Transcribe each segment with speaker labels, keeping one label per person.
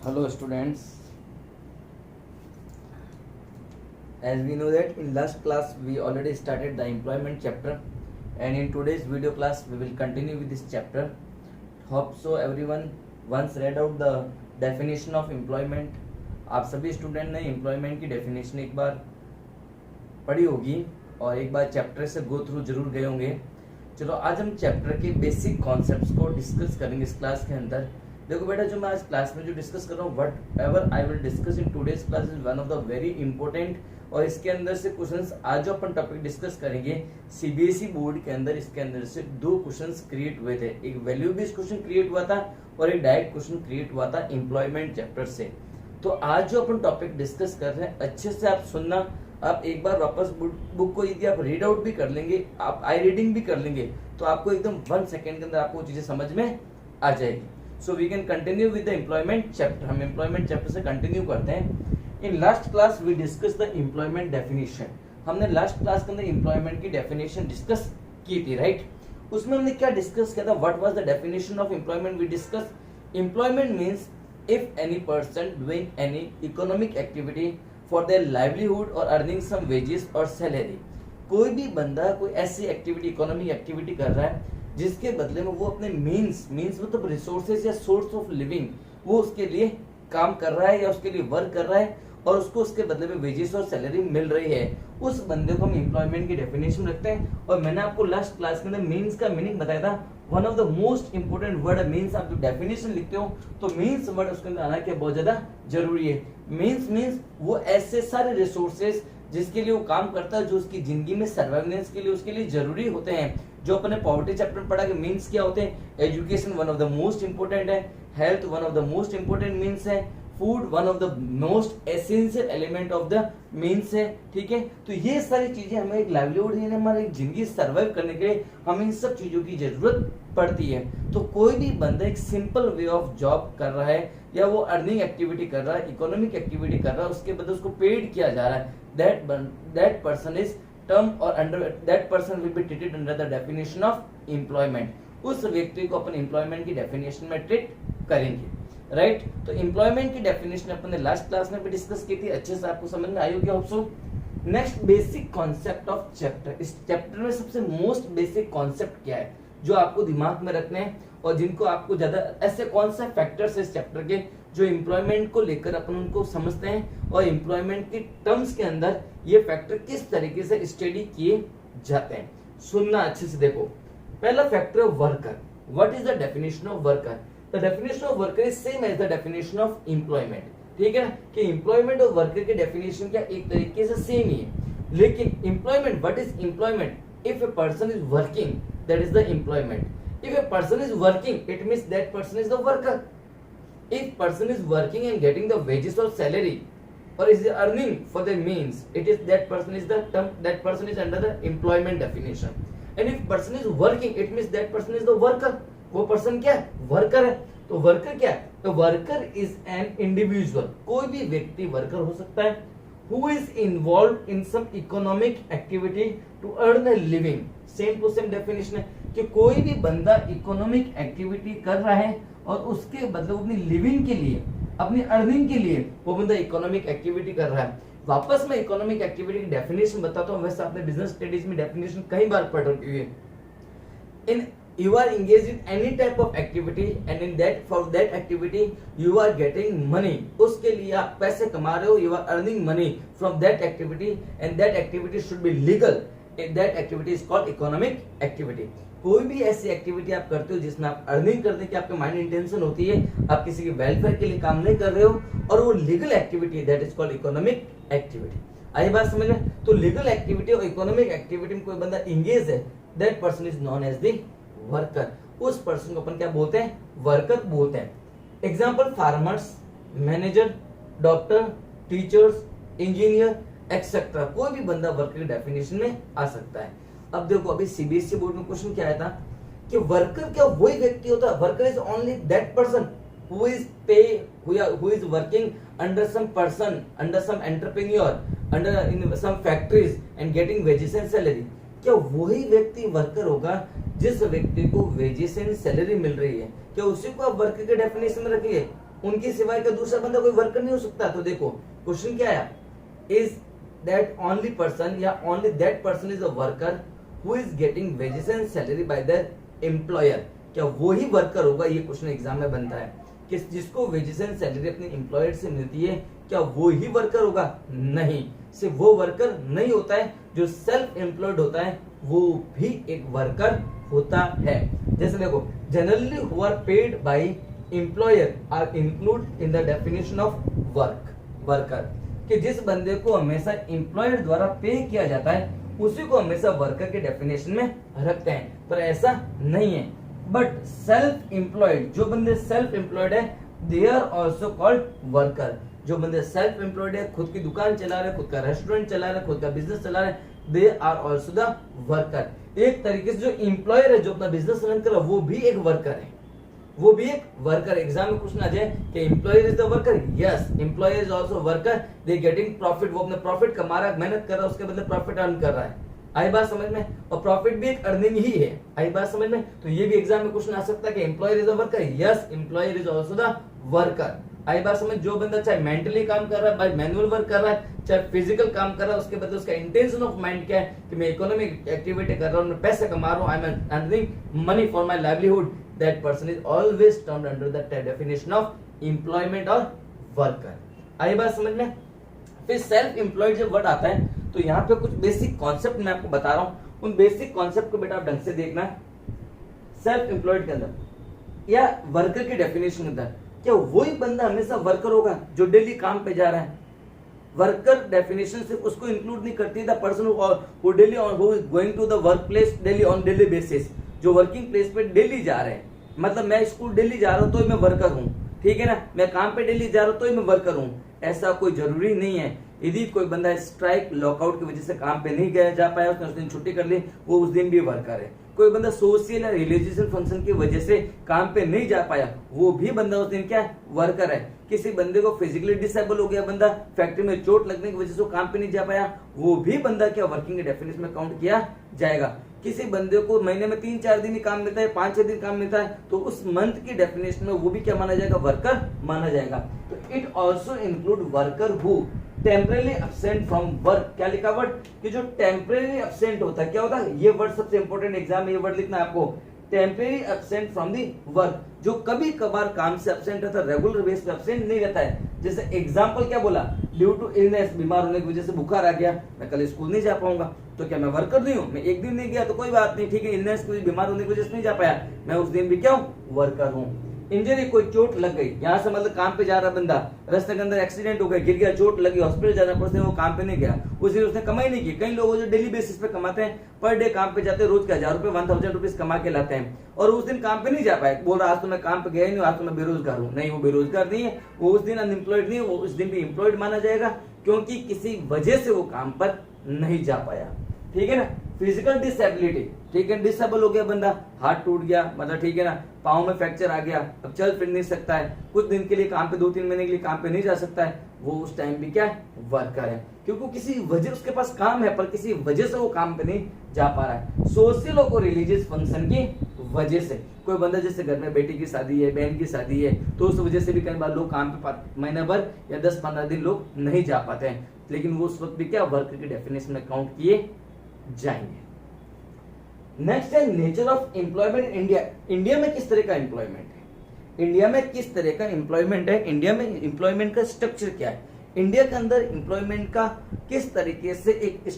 Speaker 1: Hello students, as we know that in last class we already started the employment chapter, and in today's video class we will continue with this chapter. Hope so everyone once read out the definition of employment. आप सभी student ने employment की definition एक बार पढ़ी होगी और एक बार chapter से गो थ्रू जरूर गए होंगे. चलो आज हम चैप्टर के बेसिक कॉन्सेप्ट्स को डिस्कस करेंगे इस क्लास के अंदर. देखो बेटा, जो मैं आज क्लास में जो डिस्कस कर रहा हूँ, what ever I will discuss in today's class is one of the very important. और इसके अंदर से क्वेश्चंस आज जो अपन टॉपिक डिस्कस करेंगे सीबीएसई बोर्ड के अंदर, इसके अंदर से दो क्वेश्चंस क्रिएट हुए थे. एक वैल्यू बेस्ड क्वेश्चन क्रिएट हुआ था और एक डायरेक्ट क्वेश्चन क्रिएट हुआ था एम्प्लॉयमेंट चैप्टर से. तो आज जो अपन टॉपिक डिस्कस कर रहे हैं अच्छे से आप सुनना. आप एक बार वापस बुक को यदि आप रीड आउट भी कर लेंगे, आप आई रीडिंग भी कर लेंगे, तो आपको एकदम 1 सेकेंड के अंदर आपको चीजें समझ में आ जाएगी. So we can continue with the employment chapter. हम एम्प्लॉयमेंट चैप्टर से कंटिन्यू करते हैं. In last class we discuss the employment definition. हमने लास्ट क्लास के अंदर एम्प्लॉयमेंट की डेफिनेशन डिस्कस की थी, राइट? उसमें हमने क्या डिस्कस किया था? What was the definition of employment? We discuss employment means if any person doing any economic activity for their livelihood or earning some wages or salary. कोई भी बंदा कोई ऐसी एक्टिविटी, इकोनॉमिक एक्टिविटी कर रहा है जिसके बदले में वो अपने मींस मतलब रिसोर्सेज या सोर्स ऑफ लिविंग, वो उसके लिए काम कर रहा है या उसके लिए वर्क कर रहा है और उसको उसके बदले में वेजेस और सैलरी मिल रही है, उस बंदे को हम एम्प्लॉयमेंट की डेफिनेशन रखते हैं. और मैंने आपको लास्ट क्लास के अंदर मींस का मीनिंग बताया था. One of the most important word means. आप जो डेफिनेशन लिखते हो तो मींस वर्ड उसके अंदर आना क्या बहुत ज्यादा जरूरी है. मींस वो ऐसे सारे रिसोर्सेज जिसके लिए वो काम करता है, जो उसकी जिंदगी में सर्वाइवेंस के लिए उसके लिए जरूरी होते हैं. जो अपने पॉवर्टी चैप्टर पढ़ा कि मींस क्या होते हैं. Education one of the most important है, health one of the most important means है, food one of the most essential element of the means है. ठीक है, तो ये सारी चीजें हमें एक लाइवलीहुड यानी हमारी जिंदगी सर्वाइव करने के लिए हमें इन सब चीजों की जरूरत पड़ती है. तो कोई भी बंदा एक सिंपल वे ऑफ जॉब कर रहा है या वो अर्निंग एक्टिविटी कर रहा है, इकोनॉमिक एक्टिविटी कर रहा है, उसके बदले उसको पेड किया जा रहा है, दैट पर्सन इज टर्म और under that person will be treated under the definition of employment. उस व्यक्ति को अपन एम्प्लॉयमेंट की डेफिनेशन में ट्रीट करेंगे, राइट? तो एम्प्लॉयमेंट की डेफिनेशन अपन ने लास्ट क्लास में भी डिस्कस की थी. अच्छे से आपको समझ में आई होगी hope so. Next basic concept of chapter. इस चैप्टर में सबसे मोस्ट बेसिक कॉन्सेप्ट क्या है जो आपको दिमाग में रखने हैं और जिनको आपको ज्यादा, ऐसे कौन से फैक्टर्स है इस चैप्टर के जो एम्प्लॉयमेंट को लेकर अपन उनको समझते हैं और एम्प्लॉयमेंट की टर्म्स के अंदर ये फैक्टर किस तरीके से स्टडी किए जाते हैं. सुनना अच्छे से. देखो, पहला फैक्टर है worker. What is the definition of worker? The definition of worker is same as the definition of employment. ठीक है कि एम्प्लॉयमेंट और वर्कर की डेफिनेशन क्या एक तरीके से सेम ही है, लेकिन employment, what is employment? If a person is working, that is the employment. If a person is working, it means that person is the worker. If person is working and getting the wages or salary or is earning for their means, it is that person is the term, that person is under the employment definition. And if person is working, it means that person is the worker. वो person क्या है? Worker है. तो worker क्या है? तो worker is an individual. कोई भी व्यक्ति वर्कर हो सकता है who is involved in some economic activity to earn a living. Same to same definition है कि कोई भी बंदा इकोनॉमिक एक्टिविटी कर रहा है और उसके बदले अपनी लिविंग के लिए, अपनी अर्निंग के लिए वो बंदा इकोनॉमिक एक्टिविटी कर रहा है. वापस मैं इकोनॉमिक एक्टिविटी की डेफिनेशन बताता हूँ. वैसे आपने बिजनेस स्टडीज में डेफिनेशन कई बार पढ़ रखी है. इन you are engaged in any type of activity and in that for that activity you are getting money. उसके लिए आप पैसे कमा रहे हो, you are earning money from that activity and that activity should be legal. That activity is called economic activity. कोई भी ऐसी एक्टिविटी आप करते हो जिसमें आप अर्निंग करने की आपके माइंड इंटेंशन होती है, आप किसी के वेलफेयर के लिए काम नहीं कर रहे हो और वो लीगल एक्टिविटी है, that is called economic activity. आई बात समझ में? तो लीगल एक्टिविटी और इकोनॉमिक एक्टिविटी में कोई बंदा इंगेज है, that person is known as the worker. उस पर्सन को अपन क्या बोलते हैं? वर्कर बोलते हैं. Example, farmers, manager, doctor, teachers, engineer etcetera. कोई भी बंदा वर्कर की डेफिनेशन में आ सकता है. अब देखो, अभी सीबीएसई बोर्ड में क्वेश्चन क्या आया था कि वर्कर क्या वही व्यक्ति होता है? Worker is only that person who is pay who is working under some person, under some entrepreneur, under in some factories and getting wages and salary. क्या वही व्यक्ति वर्कर होगा जिस व्यक्ति को वेजेस एंड सैलरी मिल रही है? क्या उसी को आप वर्कर के डेफिनेशन में रखिए? उनके सिवाय का दूसरा बंदा कोई वर्कर नहीं हो सकता। तो देखो क्वेश्चन क्या है, इज दैट ओनली पर्सन या only that person is a worker who is getting wages and salary bye there employer. क्या वो ही वर्कर होगा, ये क्वेश्चन एग्जाम में बनता है कि जिसको वेजेस एंड सैलरी अपने एम्प्लॉयर से मिलती है, क्या वो ही वर्कर होगा? नहीं, सिर्फ वो वर्कर नहीं होता है, जो सेल्फ एम्प्लॉयड होता है वो भी एक वर्कर होता है। जैसे देखो, generally who are paid by employer are include in the definition of worker, कि जिस बंदे को हमेशा एम्प्लॉयर द्वारा पे किया जाता है उसी को हमेशा वर्कर के डेफिनेशन में रखते हैं, पर ऐसा नहीं है। बट सेल्फ एम्प्लॉयड, जो बंदे सेल्फ एम्प्लॉयड है, they are also called worker. जो बंदे सेल्फ एम्प्लॉयड है, खुद की दुकान चला रहे, खुद का रेस्टोरेंट चला रहे, खुद का बिजनेस चला रहे, they are also the worker. एक तरीके से जो एम्प्लॉयर है, जो अपना बिजनेस रन कर रहा है, वो भी एक वर्कर है, वो भी एक वर्कर। एग्जाम में क्वेश्चन आ जाए कि employer is the worker, yes employer is also worker, they getting profit, वो अपना प्रॉफिट कमा रहा है, मेहनत कर रहा है, उसके बदले प्रॉफिट अर्न कर रहा है। आई बात समझ में? और प्रॉफिट भी एक अर्निंग ही है। आई बात समझ में? तो ये भी एग्जाम में क्वेश्चन आ सकता है कि employer is a worker, yes employer is also the worker. आई बात समझ? जो बंदा चाहे मेंटली काम कर रहा है, बाय मैनुअल वर्क कर रहा है, चाहे फिजिकल काम कर रहा है, उसके बदले उसका इंटेंशन ऑफ माइंड क्या है कि मैं इकोनॉमिक एक्टिविटी कर रहा हूँ, मैं पैसे कमा रहा हूँ, I am earning money for my livelihood, that person is always termed under the definition of employment और वर्कर। आई बात समझ में? फिर सेल्फ एम्प्लॉयड जब वर्ड आता है तो यहाँ पे कुछ बेसिक कॉन्सेप्ट मैं आपको बता रहा हूँ, उन बेसिक कॉन्सेप्ट को बेटा आप ढंग से देखना। सेल्फ एम्प्लॉयड के अंदर या वर्कर की डेफिनेशन के अंदर, क्या वही बंदा हमेशा वर्कर होगा जो डेली काम पे जा रहा है? वर्कर डेफिनेशन सिर्फ उसको इंक्लूड नहीं करती, the person who daily who is going to the work place daily on daily basis, जो वर्किंग प्लेस पे डेली जा रहे हैं। मतलब मैं स्कूल डेली जा रहा हूँ तो मैं वर्कर हूँ, ठीक है ना, मैं काम पे डेली जा रहा हूँ तो मैं वर्कर हूँ, ऐसा कोई जरूरी नहीं है। यदि कोई बंदा स्ट्राइक लॉकआउट की वजह से काम पे नहीं गया जा पाया, उसने उस दिन छुट्टी कर ली, वो उस दिन भी वर्कर है। कोई बंदा सोशल या रिलीजियस फंक्शन की वजह से काम पे नहीं जा पाया, वो भी बंदा उस दिन क्या है? वर्कर है। किसी बंदे को फिजिकली डिसेबल हो गया, बंदा फैक्ट्री में चोट लगने की वजह से काम पे नहीं जा पाया, वो भी बंदा क्या वर्किंग के डेफिनेशन में काउंट किया जाएगा। किसी बंदे को महीने में 3-4 दिन ही काम मिलता है, 5-6 दिन काम मिलता है, तो उस मंथ की डेफिनेशन में वो भी क्या माना जाएगा? वर्कर माना जाएगा। तो it also include worker who temporarily absent from work. क्या लिखा वर्ड? कि जो टेम्परेली एब्सेंट होता है, क्या होता है? ये वर्ड सबसे इंपॉर्टेंट एग्जाम में ये वर्ड लिखना है आपको, temporary absent from the work, जो कभी कभार काम से एब्सेंट रहता है, रेगुलर बेस पे एब्सेंट नहीं रहता है। जैसे एग्जांपल क्या बोला? ड्यू टू इलनेस, बीमार होने की वजह से बुखार आ गया, मैं कल स्कूल नहीं जा पाऊंगा, तो क्या मैं वर्कर नहीं हूँ? मैं एक दिन नहीं गया तो कोई बात नहीं, ठीक है, इलनेस की बीमार होने की वजह से नहीं जा पाया, मैं उस दिन भी क्या हूँ? वर्कर हूँ। इंजरी, कोई चोट लग गई, यहाँ से मतलब काम पे जा रहा बंदा, रास्ते के अंदर एक्सीडेंट हो गया, गिर गया, चोट लगी, हॉस्पिटल जाना पड़ता, वो काम पे नहीं गया, उस दिन उसने कमाई नहीं की। कई लोग जो डेली बेसिस पे कमाते हैं, पर डे काम पे जाते हैं, रोज के 1000 रुपए 1000 रुपीज कमा के लाते हैं, और उस दिन काम पे नहीं जा पाए, बोल रहा आज तो मैं काम पे गया ही नहीं, आज तो मैं बेरोजगार हूँ। नहीं, वो बेरोजगार नहीं है, वो उस दिन अनएम्प्लॉयड नहीं है, वो उस दिन भी एम्प्लॉयड माना जाएगा, क्योंकि किसी वजह से वो काम पर नहीं जा पाया, ठीक है ना। फिजिकल डिसेबिलिटी, ठीक है, डिसेबल हो गया बंदा, हाथ टूट गया, मतलब ठीक है ना, पाँव में फ्रैक्चर आ गया, अब चल फिर नहीं सकता है, कुछ दिन के लिए काम पे 2-3 महीने के लिए काम पे नहीं जा सकता है, वो उस टाइम भी क्या है? वर्कर है, क्योंकि किसी वजह उसके पास काम है पर किसी वजह से वो काम पे नहीं जा पा रहा है, सोशल और रिलीजियस फंक्शन की वजह से। कोई बंदा जैसे घर में बेटी की शादी है, बहन की शादी है, तो उस वजह से भी कई बार लोग काम पे महीने भर या 10-15 दिन लोग नहीं जा पाते हैं, लेकिन वो उस वक्त भी क्या वर्कर की डेफिनेशन में काउंट किए जाएंगे। नेक्स्ट है nature of employment India. India में किस तरह का एम्प्लॉयमेंट है? इंडिया में किस तरह का एम्प्लॉयमेंट है? इंडिया में एम्प्लॉयमेंट का स्ट्रक्चर क्या है? इंडिया के अंदर एम्प्लॉयमेंट का किस तरीके से एक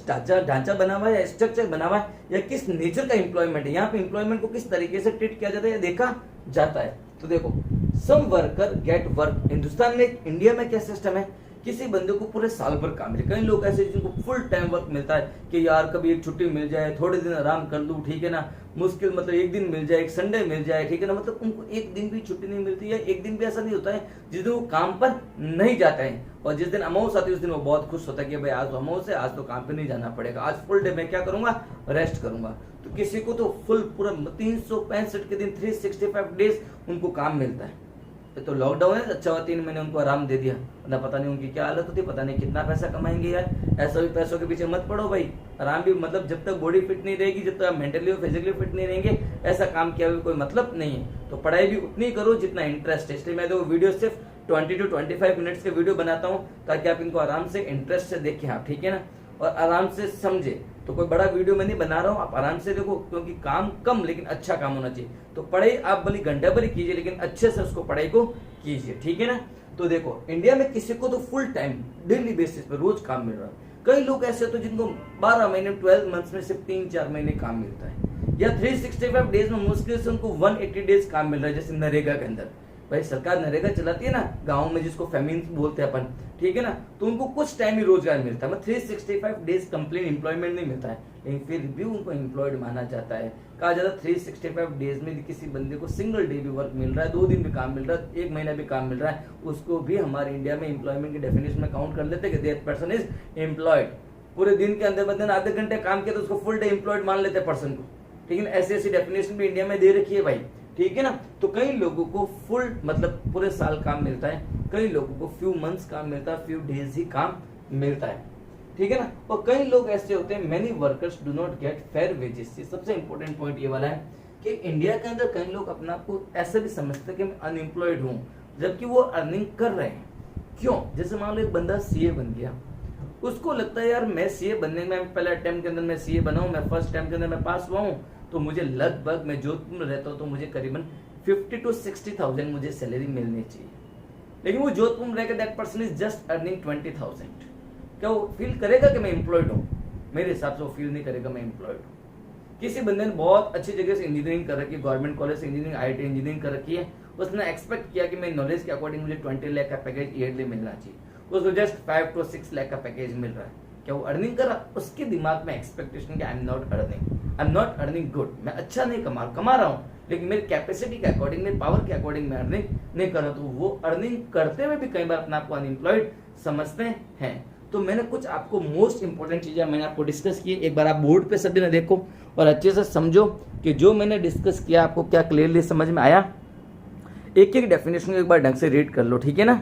Speaker 1: ढांचा बना हुआ है या स्ट्रक्चर बना हुआ है, या किस नेचर का एम्प्लॉयमेंट है? यहाँ पे एम्प्लॉयमेंट को किस तरीके से ट्रीट किया जाता है या देखा जाता है? तो देखो, सम वर्कर गेट वर्क। हिंदुस्तान में, इंडिया में क्या सिस्टम है? किसी बंदे को पूरे साल भर काम मिले। कई लोग ऐसे जिनको फुल टाइम वर्क मिलता है कि यार कभी एक छुट्टी मिल जाए, थोड़े दिन आराम कर लूं, ठीक है ना, मुश्किल मतलब एक दिन मिल जाए, एक संडे मिल जाए, ठीक है ना, मतलब उनको एक दिन भी छुट्टी नहीं मिलती है। एक दिन भी ऐसा नहीं होता है जिस दिन वो काम पर नहीं जाते हैं, और जिस दिन अमाउस आती है उस दिन वो बहुत खुश होता है कि भाई आज तो अमाउस है, आज तो काम पे नहीं जाना पड़ेगा, आज फुल डे मैं क्या करूंगा? रेस्ट करूंगा। तो किसी को तो फुल पूरा 365 के दिन 365 डेज उनको काम मिलता है। तो लॉकडाउन है, अच्छा हुआ 3 महीने उनको आराम दे दिया, ना पता नहीं उनकी क्या हालत होती, पता नहीं कितना पैसा कमाएंगे यार। ऐसा भी पैसों के पीछे मत पड़ो भाई, आराम भी मतलब जब तक बॉडी फिट नहीं रहेगी, जब तक आप मेंटली और फिजिकली फिट नहीं रहेंगे, ऐसा काम किया भी कोई मतलब नहीं है। तो पढ़ाई भी उतनी करो जितना इंटरेस्ट है। इसलिए मैं तो वीडियो सिर्फ 20 to 25 मिनट्स के वीडियो बनाता हूँ ताकि आप इनको आराम से इंटरेस्ट से देखें आप, ठीक है ना, और आराम से समझे। तो कोई बड़ा वीडियो मैं नहीं बना रहा हूँ, आप आराम से देखो, क्योंकि काम कम लेकिन अच्छा काम होना चाहिए। तो पढ़ाई आप भले घंटा भर कीजिए लेकिन अच्छे से उसको पढ़ाई को कीजिए, ठीक है ना। तो देखो इंडिया में किसी को तो फुल टाइम डेली बेसिस पे रोज काम मिल रहा है। कई लोग ऐसे होते हैं जिनको 12 महीने 12 मंथ्स में सिर्फ 3-4 महीने काम मिलता है, या 365 डेज में मुश्किल से उनको 180 डेज काम मिल रहा है, जैसे नरेगा के अंदर। भाई सरकार नरेगा चलाती है ना गाँव में, जिसको फेमिन बोलते हैं अपन, ठीक है ना, तो उनको कुछ टाइम ही रोजगार मिलता है। 365 डेज कंप्लीट एम्प्लॉयमेंट नहीं मिलता है, लेकिन फिर भी उनको एम्प्लॉयड माना जाता है। कहा जाता है 365 डेज में किसी बंदे को सिंगल डे भी वर्क मिल रहा है, 2 दिन भी काम मिल रहा है, 1 महीना भी काम मिल रहा है, उसको भी हमारे इंडिया में एम्प्लॉयमेंट की डेफिनेशन में काउंट कर लेते हैं कि दैट पर्सन इज एम्प्लॉयड। पूरे दिन के अंदर बंदे ने आधे घंटे काम किया तो उसको फुल डे एम्प्लॉयड मान लेते हैं पर्सन को, ठीक है। ऐसी डेफिनेशन भी इंडिया में दे रखी है भाई, ठीक है ना। तो कई लोगों को फुल मतलब पूरे साल काम मिलता है, कई लोगों को फ्यू मंथ्स काम मिलता है, फ्यू डेज ही काम मिलता है, ठीक है ना। और कई लोग ऐसे होते हैं, many workers do not gate fair wages. सबसे इंपॉर्टेंट पॉइंट ये वाला है कि इंडिया के अंदर कई लोग अपने आप को ऐसे भी समझते हैं कि मैं अनएम्प्लॉयड हूँ, जबकि वो अर्निंग कर रहे हैं। क्यों? जैसे मान लो एक बंदा सीए बन गया, उसको लगता है यार मैं सीए बनने में पहले अटेम्प्ट के अंदर मैं सीए बना हूं, मैं फर्स्ट अटेम्प्ट के अंदर मैं पास हुआ हूं, तो मुझे लगभग, मैं जोधपुर में रहता हूं तो मुझे करीबन 50 to 60,000 मुझे सैलरी मिलनी चाहिए। लेकिन वो जोधपुर में रहकर that person is just earning 20,000। क्या वो फील करेगा कि मैं एम्प्लॉयड हूँ? मेरे हिसाब से वो फील नहीं करेगा मैं एम्प्लॉयड हूँ। किसी बंदे ने बहुत अच्छी जगह से इंजीनियरिंग कर रखी है, गवर्नमेंट कॉलेज से इंजीनियरिंग, आईआईटी इंजीनियरिंग कर रखी है, उसने एक्सपेक्ट किया कि मेरी नॉलेज के अकॉर्डिंग मुझे 20 लाख का पैकेज ईयरली मिलना चाहिए, उसको जस्ट 5 to 6 लाख का पैकेज मिल रहा है। क्या वो अर्निंग कर रहा? उसके दिमाग में एक्सपेक्टेशन कि I am not earning good, मैं अच्छा नहीं कमा रहा हूँ, लेकिन मेरी कैपेसिटी के अकॉर्डिंग, मेरे पावर के अकॉर्डिंग मैं अर्निंग नहीं कर रहा। तो वो अर्निंग करते हुए भी कई बार अपने आपको अनएम्प्लॉयड समझते हैं। तो मैंने कुछ आपको मोस्ट इंपोर्टेंट चीजें मैंने आपको डिस्कस की, एक बार आप बोर्ड पे सभी ने देखो और अच्छे से समझो कि जो मैंने डिस्कस किया आपको क्या क्लियरली समझ में आया। एक एक डेफिनेशन को एक बार ढंग से रीड कर लो, ठीक है ना।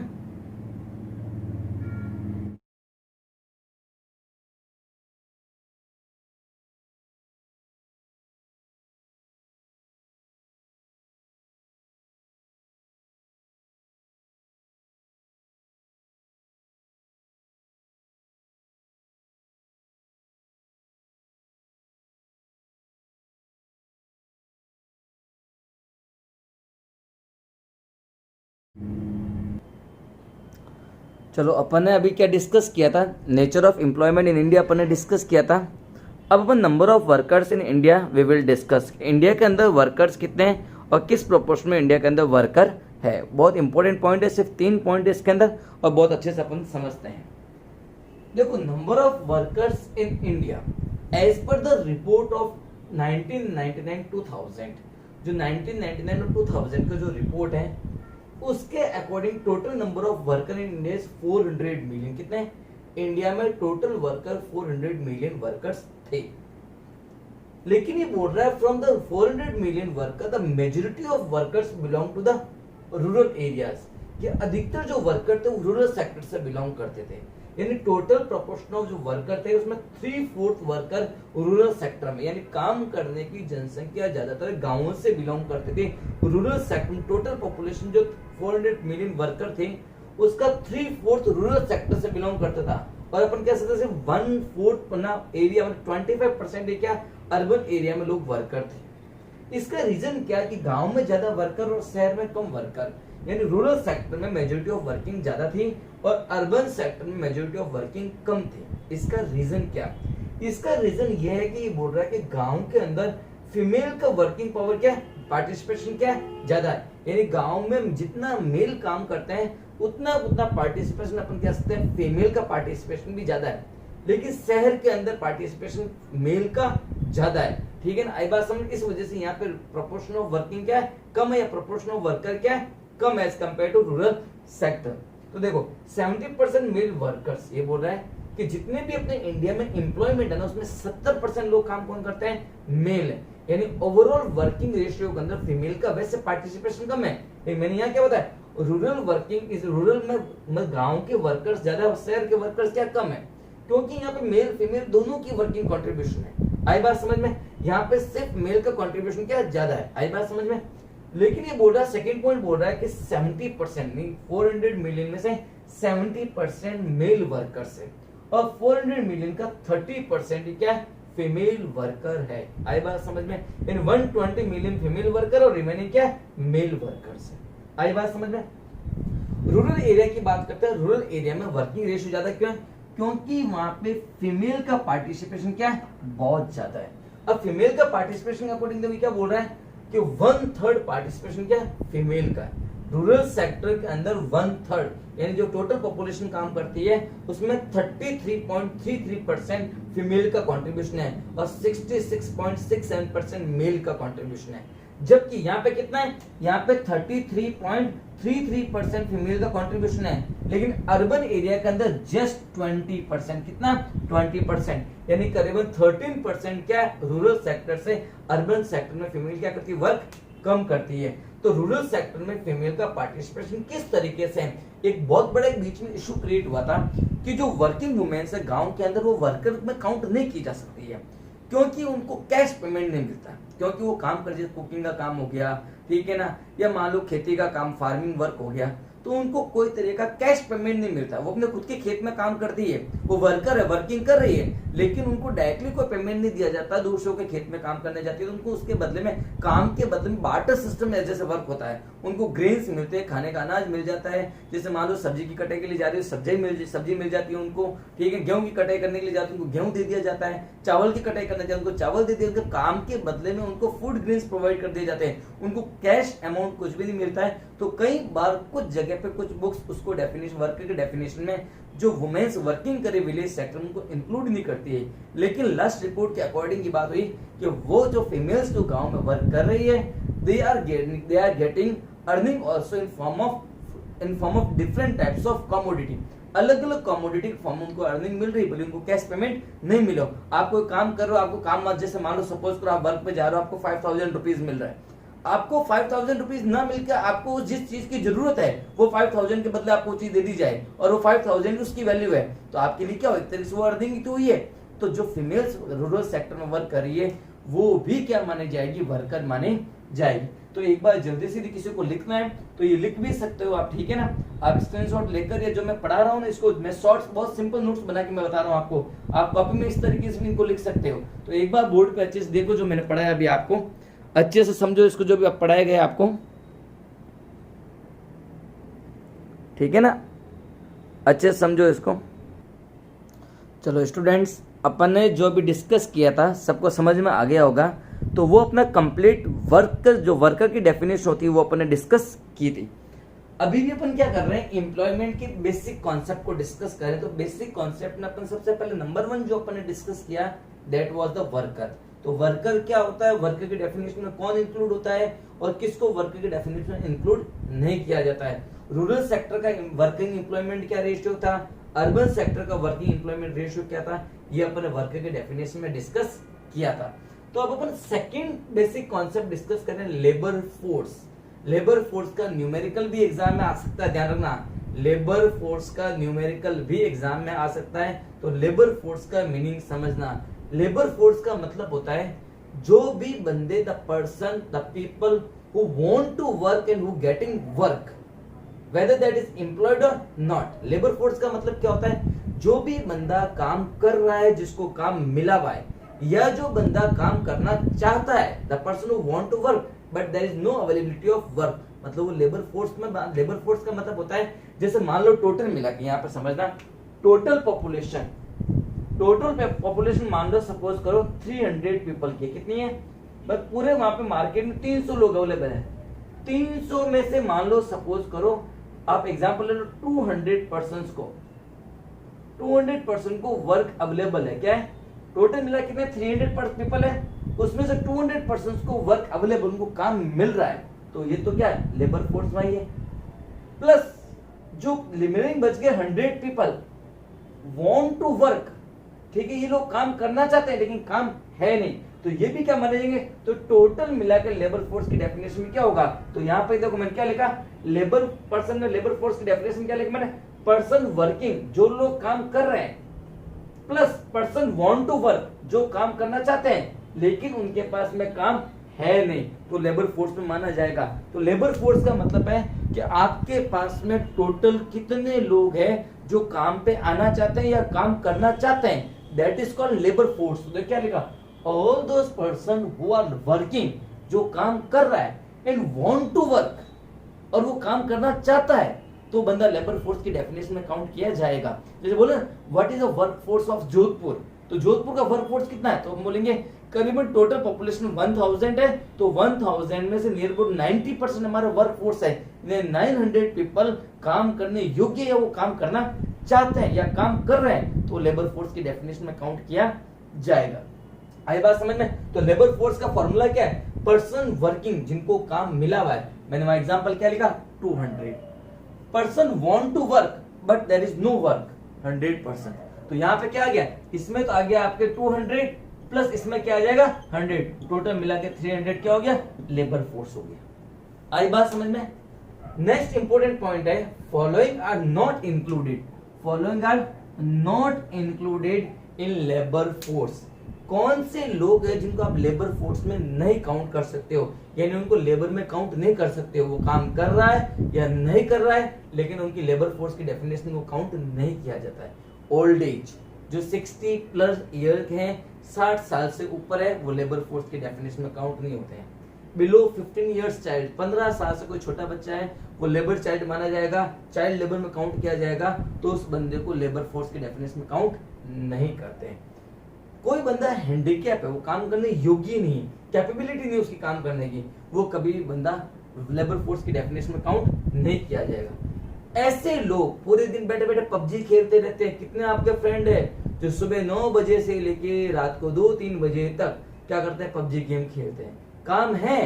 Speaker 1: चलो अपन ने अभी क्या डिस्कस किया था, nature of employment in India अपन ने डिस्कस किया था। अब अपन number of workers in India we will discuss. India के अंदर वर्कर्स कितने हैं और किस प्रोपोर्शन में इंडिया के अंदर वर्कर है। बहुत इंपॉर्टेंट पॉइंट है, सिर्फ 3 पॉइंट है इसके अंदर और बहुत अच्छे से अपन समझते हैं। देखो number of workers in India as per the report of 1999-2000, जो 1999 और 2000 का जो रिपोर्ट है उसके according total number of worker in India 400 million. कितने? इंडिया में टोटल वर्कर 400 मिलियन वर्कर्स थे। लेकिन ये बोल रहा है from the 400 million worker the majority of workers belong to the rural areas. कि अधिकतर जो वर्कर थे वो रूरल सेक्टर से बिलोंग करते थे, यानी टोटल प्रोपोर्शन ऑफ जो वर्कर थे उसमें 3/4 वर्कर रूरल सेक्टर में, यानी काम करने की जनसंख्या ज्यादातर गांवों से बिलोंग करते थे। रूरल सेक्टर टोटल पॉपुलेशन जो 400 मिलियन वर्कर थे उसका 3/4 रूरल सेक्टर से बिलोंग करता था। और अपन कह सकते सिर्फ 1/4 एरिया में 25% क्या अर्बन एरिया में लोग वर्कर थे। इसका रीजन क्या कि गांव में ज्यादा वर्कर और शहर में कम वर्कर, यानी रूरल सेक्टर में मेजॉरिटी ऑफ वर्किंग ज्यादा थी और अर्बन सेक्टर में मेजॉरिटी ऑफ वर्किंग कम थी। इसका रीजन क्या? इसका रीजन यह है कि ये बोल रहा है कि गांव के अंदर फीमेल का वर्किंग पावर क्या है, पार्टिसिपेशन क्या है, ज्यादा है। यानी गांव में जितना मेल काम करते हैं उतना पार्टिसिपेशन अपन कह सकते हैं फीमेल का पार्टिसिपेशन भी ज्यादा है। लेकिन शहर के अंदर पार्टिसिपेशन मेल का ज्यादा है, ठीक है ना। आई बात समझ? इस वजह से यहाँ पे प्रोपोर्शन ऑफ वर्किंग क्या है, कम है, या प्रोपोर्शन ऑफ वर्कर क्या है, कम है as compare to rural sector. तो देखो 70% मेल वर्कर्स, ये बोल रहा है कि जितने भी अपने इंडिया में एम्प्लॉयमेंट है ना उसमें 70% लोग काम कौन करते हैं, मेल है। यानी ओवरऑल वर्किंग रेशियो के अंदर फीमेल का वैसे पार्टिसिपेशन कम है, लेकिन मैंने यहाँ क्या बताया, रूरल वर्किंग इस रूरल में गांव के वर्कर्स ज्यादा और शहर के वर्कर्स क्या कम है, क्योंकि यहाँ पे मेल फीमेल दोनों की वर्किंग कंट्रीब्यूशन है। आई बात समझ में? यहाँ पे सिर्फ मेल का कंट्रीब्यूशन क्या ज्यादा है। आई बात समझ में? लेकिन ये बोल रहा है, सेकेंड पॉइंट बोल रहा है कि 70% नहीं, 400 मिलियन में से 70% मेल वर्कर्स है और 400 मिलियन का 30% क्या है, फीमेल वर्कर है। आई बात समझ में? इन 120 मिलियन फीमेल वर्कर और रिमेनिंग क्या है, मेल वर्कर्स है। आई बात समझ में? रूरल एरिया की बात करते हैं। रूरल एरिया में वर्किंग रेशियो ज्यादा क्यों है? क्योंकि वहां पे फीमेल का पार्टिसिपेशन क्या है, बहुत ज्यादा है। अब फीमेल का पार्टिसिपेशन अकॉर्डिंग टू क्या बोल रहा है कि 1/3 पार्टिसिपेशन क्या है, फीमेल का है। रूरल सेक्टर के अंदर 1/3 यानी जो टोटल पॉपुलेशन काम करती है उसमें 33.33% फीमेल का कंट्रीब्यूशन है और 66.67% मेल का कंट्रीब्यूशन है। जबकि यहाँ पे कितना है, यहाँ पे 33.33% फीमेल का कंट्रीब्यूशन है, लेकिन अर्बन एरिया के अंदर जस्ट 20%। कितना? 20%, यानी करीबन 13% क्या है, रूरल सेक्टर से अर्बन सेक्टर में फीमेल क्या करती है, वर्क कम करती है। तो रूरल सेक्टर में फीमेल का पार्टिसिपेशन किस तरीके से है? एक बहुत बड़ा बीच में इशू क्रिएट हुआ था कि जो वर्किंग वुमेन्स है गांव के अंदर वो वर्कर में काउंट नहीं की जा सकती है, क्योंकि उनको कैश पेमेंट नहीं मिलता, क्योंकि वो काम कर, जैसे कुकिंग का काम हो गया, ठीक है ना, या मान लो खेती का काम, फार्मिंग वर्क हो गया, तो उनको कोई तरह का कैश पेमेंट नहीं मिलता। वो अपने खुद के खेत में काम करती है, वो वर्कर है, वर्किंग कर रही है, लेकिन उनको डायरेक्टली कोई पेमेंट नहीं दिया जाता। दूसरों के खेत में काम करने जाती है तो उनको उसके बदले में, काम के बदले में बार्टर सिस्टम जैसे वर्क होता है। उनको ग्रेन्स मिलते हैं, खाने का अनाज मिल जाता है। जैसे मान लो सब्जी की कटाई के लिए जा रही है, सब्जी मिल जाती है उनको, ठीक है। गेहूं की कटाई करने के लिए जाती है, उनको गेहूं दे दिया जाता है। चावल की कटाई करने जाते हैं, उनको चावल दे दिया जाता है। काम के बदले में उनको फूड ग्रेन्स प्रोवाइड कर दिए जाते हैं, उनको कैश अमाउंट कुछ भी नहीं मिलता है। तो कई बार कुछ जगह पे कुछ बुक्स उसको डेफिनेशन, वर्कर के डेफिनेशन में जो वुमेन्स वर्किंग करे विलेज सेक्टर में उनको इंक्लूड नहीं करती है। लेकिन लास्ट रिपोर्ट के अकॉर्डिंग की बात हुई कि वो जो फीमेल्स जो गांव में वर्क कर रही है, they are getting earning also in form of different types of commodity. अलग अलग कमोडिटी फॉर्म उनको अर्निंग मिल रही है, बोले उनको कैश पेमेंट नहीं मिलो। आप कोई काम कर रहे हो, आपको काम, जैसे मान लो सपोज करो आप वर्क पे जा रहे हो, आपको 5000 रुपीज मिल रहा है। आपको 5000 रुपीज ना मिलकर आपको जिस चीज की जरूरत है वो 5000 के बदले आपको चीज दे दी जाए और वो 5000 उसकी वैल्यू है, तो आपके लिए क्या हो, एक तरीके से वो अर्निंग तो हुई है। तो जो फीमेल्स रूरल सेक्टर में वर्क कर रही है वो भी क्या मानी जाएगी, वर्कर मानी जाएगी। तो एक बार जल्दी से किसी को लिखना है तो ये लिख भी सकते हो आप, ठीक है ना। आप स्क्रीनशॉट लेकर, ये जो मैं पढ़ा रहा हूँ ना, इसको मैं शॉर्ट्स बहुत सिंपल नोट्स बना के मैं बता रहा हूँ आपको, आप कॉपी में इस तरीके से इनको लिख सकते हो। तो एक बार बोर्ड पे अच्छे से देखो जो मैंने पढ़ा है अभी, आपको अच्छे से समझो इसको, जो भी पढ़ाया गया आपको, ठीक है ना, अच्छे से समझो इसको। चलो स्टूडेंट्स, अपन ने जो भी डिस्कस किया था सबको समझ में आ गया होगा। तो वो अपना कंप्लीट वर्कर, जो वर्कर की डेफिनेशन होती है वो अपन ने डिस्कस की थी। अभी भी अपन क्या कर रहे हैं, एम्प्लॉयमेंट के बेसिक कॉन्सेप्ट को डिस्कस करें। तो बेसिक कॉन्सेप्ट में अपन सबसे पहले नंबर 1 जो अपन ने डिस्कस किया, दैट वाज द वर्कर। तो वर्कर क्या होता है, वर्कर की डेफिनेशन में कौन इंक्लूड होता है और किसको वर्कर की डेफिनेशन में इंक्लूड नहीं किया जाता है। रूरल सेक्टर का वर्किंग एम्प्लॉयमेंट क्या रेशियो था, अर्बन सेक्टर का वर्किंग एम्प्लॉयमेंट रेशियो क्या था, ये अपन ने वर्कर के डेफिनेशन में डिस्कस किया था। तो अब अपन सेकंड बेसिक कॉन्सेप्ट डिस्कस करें, लेबर फोर्स। लेबर फोर्स का न्यूमेरिकल भी एग्जाम में आ सकता है, ध्यान रखना, लेबर फोर्स का न्यूमेरिकल भी एग्जाम में आ सकता है। तो लेबर फोर्स का मीनिंग समझना। लेबर फोर्स का मतलब होता है जो भी बंदे, the person, the people who want to work and who getting work, whether that is employed or not। Labour force का मतलब क्या होता है, जो भी बंदा काम कर रहा है, जिसको काम मिला हुआ है, या जो बंदा काम करना चाहता है, the person who want to work but there is no availability of work, मतलब वो लेबर फोर्स में। लेबर फोर्स का मतलब होता है, जैसे मान लो टोटल मिला के, यहाँ पर समझना, टोटल पॉपुलेशन मान लो सपोज करो 300 पीपल की, कितनी है, बस पूरे वहां पे मार्केट में 300 लोग अवेलेबल है। 300 में से मान लो सपोज करो आप एग्जांपल ले लो 200 पर्सन को वर्क अवेलेबल है। क्या है, टोटल मिला कितने 300 पीपल है, उसमें से 200 पर्सन को वर्क अवेलेबल, उनको काम मिल रहा है। तो ये तो क्या है, लेबर फोर्स वही है। प्लस जो रिमेनिंग बच गए 100 पीपल वांट टू वर्क, ठीक है, ये लोग काम करना चाहते हैं लेकिन काम है नहीं, तो ये भी क्या माने जाएंगे। तो टोटल मिलाकर लेबर फोर्स की डेफिनेशन में क्या होगा, तो यहाँ पे देखो मैंने क्या लिखा, लेबर पर्सन में लेबर फोर्स की डेफिनेशन क्या लिखा मैंने, पर्सन वर्किंग, जो लोग काम कर रहे हैं, plus person want to work, जो काम करना चाहते हैं लेकिन उनके पास में काम है नहीं, तो लेबर फोर्स में माना जाएगा। तो लेबर फोर्स का मतलब है कि आपके पास में टोटल कितने लोग हैं जो काम पे आना चाहते हैं या काम करना चाहते हैं, that is called labour force. तो क्या लिखा, all those person who are working, जो काम कर रहा है, एंड वांट टू वर्क, और वो काम करना चाहता है, तो बंदा लेबर फोर्स की डेफिनेशन में काउंट किया जाएगा। जैसे बोले what is the work force of Jodhpur, तो जोधपुर का वर्क फोर्स कितना है, तो हम बोलेंगे करीबन टोटल पॉपुलेशन 1000 है, तो 1000 में से नियर अबाउट 90% हमारा वर्क फोर्स है, 900 पीपल काम करने योग्य है, वो काम करना चाहते हैं या काम कर रहे हैं, तो लेबर फोर्स की डेफिनेशन में काउंट किया जाएगा। आई बात समझ में। तो लेबर फोर्स का फॉर्मूला क्या है, पर्सन वर्किंग, जिनको काम मिला हुआ है। मैंने वहां एग्जांपल क्या लिखा, 200। Person want to work but there is no work, 100%। तो यहाँ पे क्या आ गया, इसमें तो आ गया आपके 200 प्लस इसमें क्या आ जाएगा 100, टोटल मिला के 300 क्या हो गया, लेबर फोर्स हो गया। आई बात समझ में। नेक्स्ट इंपॉर्टेंट पॉइंट है, following are not included, following are not included in labour force. कौन से लोग हैं जिनको आप लेबर फोर्स में नहीं काउंट कर सकते हो, यानी उनको लेबर में काउंट नहीं कर सकते हो, वो काम कर रहा है या नहीं कर रहा है, लेकिन उनकी लेबर फोर्स की डेफिनेशन को काउंट नहीं किया जाता है। ओल्ड एज, जो 60 प्लस ईयर के हैं, 60 साल से ऊपर है, वो लेबर फोर्स की डेफिनेशन में काउंट नहीं होते हैं। बिलो 15 इयर्स चाइल्ड, 15 साल से कोई छोटा बच्चा है, वो लेबर चाइल्ड माना जाएगा, चाइल्ड लेबर में काउंट किया जाएगा, तो उस बंदे को लेबर फोर्स की डेफिनेशन में काउंट नहीं करते हैं। कोई बंदा हैंडीकैप है, वो काम करने योग्य नहीं, कैपेबिलिटी नहीं उसकी काम करने की, वो कभी बंदा लेबर फोर्स की डेफिनेशन में काउंट नहीं किया जाएगा। ऐसे लोग पूरे दिन बैठे बैठे पबजी खेलते रहते हैं। कितने आपके फ्रेंड है जो सुबह 9 बजे से लेके रात को 2-3 बजे तक क्या करते हैं, पबजी गेम खेलते हैं। काम है,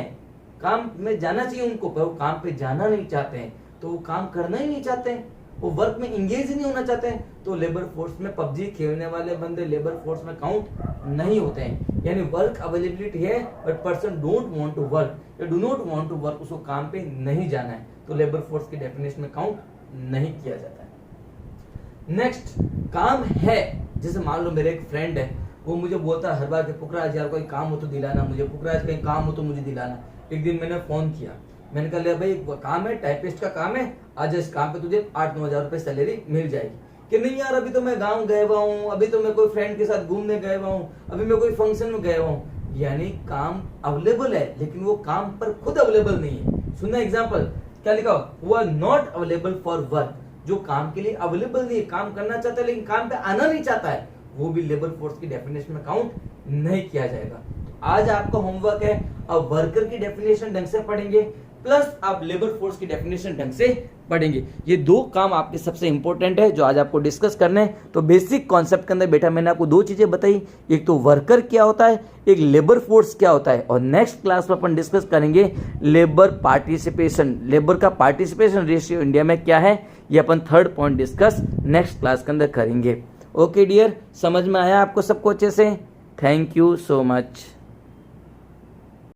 Speaker 1: काम में जाना चाहिए उनको, पर वो काम पे जाना नहीं चाहते हैं, तो वो काम करना ही नहीं चाहते हैं, वो वर्क में इंगेज ही नहीं होना चाहते हैं, तो लेबर फोर्स में पबजी खेलने वाले बंदे लेबर फोर्स में काउंट नहीं होते हैं। यानी वर्क अवेलेबिलिटी है but person don't want to work या do not want to work, उसको काम पे नहीं जाना है, तो लेबर फोर्स की डेफिनेशन में काउंट नहीं किया जाता है। नेक्स्ट, काम है, जैसे मान लो मेरे एक फ्रेंड है, वो मुझे बोलता है हर बार कि पुखराज यार कोई काम हो तो दिलाना मुझे, पुखराज कहीं काम हो तो मुझे दिलाना। एक दिन मैंने फोन किया, मैंने कहा ले भाई काम है, टाइपिस्ट का काम है, आज इस काम पे तुझे 8-9 हजार रुपए सैलरी मिल जाएगी। कि नहीं यार अभी तो मैं गांव गया हुआ हूँ, अभी तो मैं कोई फ्रेंड के साथ घूमने गया हुआ हूँ, अभी मैं कोई फंक्शन में गया हुआ हूँ। यानी काम अवेलेबल है लेकिन वो काम पर खुद अवेलेबल नहीं है। सुनना एग्जाम्पल क्या लिखा, वो are not available for work, जो काम के लिए अवेलेबल नहीं है, काम करना चाहता है लेकिन काम पे आना नहीं चाहता है, वो भी लेबर फोर्स की डेफिनेशन में काउंट नहीं किया जाएगा। आज आपका होमवर्क है, अब वर्कर की डेफिनेशन ढंग से पढ़ेंगे प्लस आप लेबर फोर्स की डेफिनेशन ढंग से पढ़ेंगे। ये 2 काम आपके सबसे इंपॉर्टेंट है जो आज आपको डिस्कस करने हैं। तो बेसिक कॉन्सेप्ट के अंदर बेटा मैंने आपको 2 चीजें बताई, एक तो वर्कर क्या होता है, एक लेबर फोर्स क्या होता है, और नेक्स्ट क्लास में अपन डिस्कस करेंगे लेबर पार्टिसिपेशन, लेबर का पार्टिसिपेशन रेशियो इंडिया में क्या है, ये अपन 3rd point discuss next class के अंदर करेंगे। ओके डियर, समझ में आया आपको सबको अच्छे से? Thank you so much.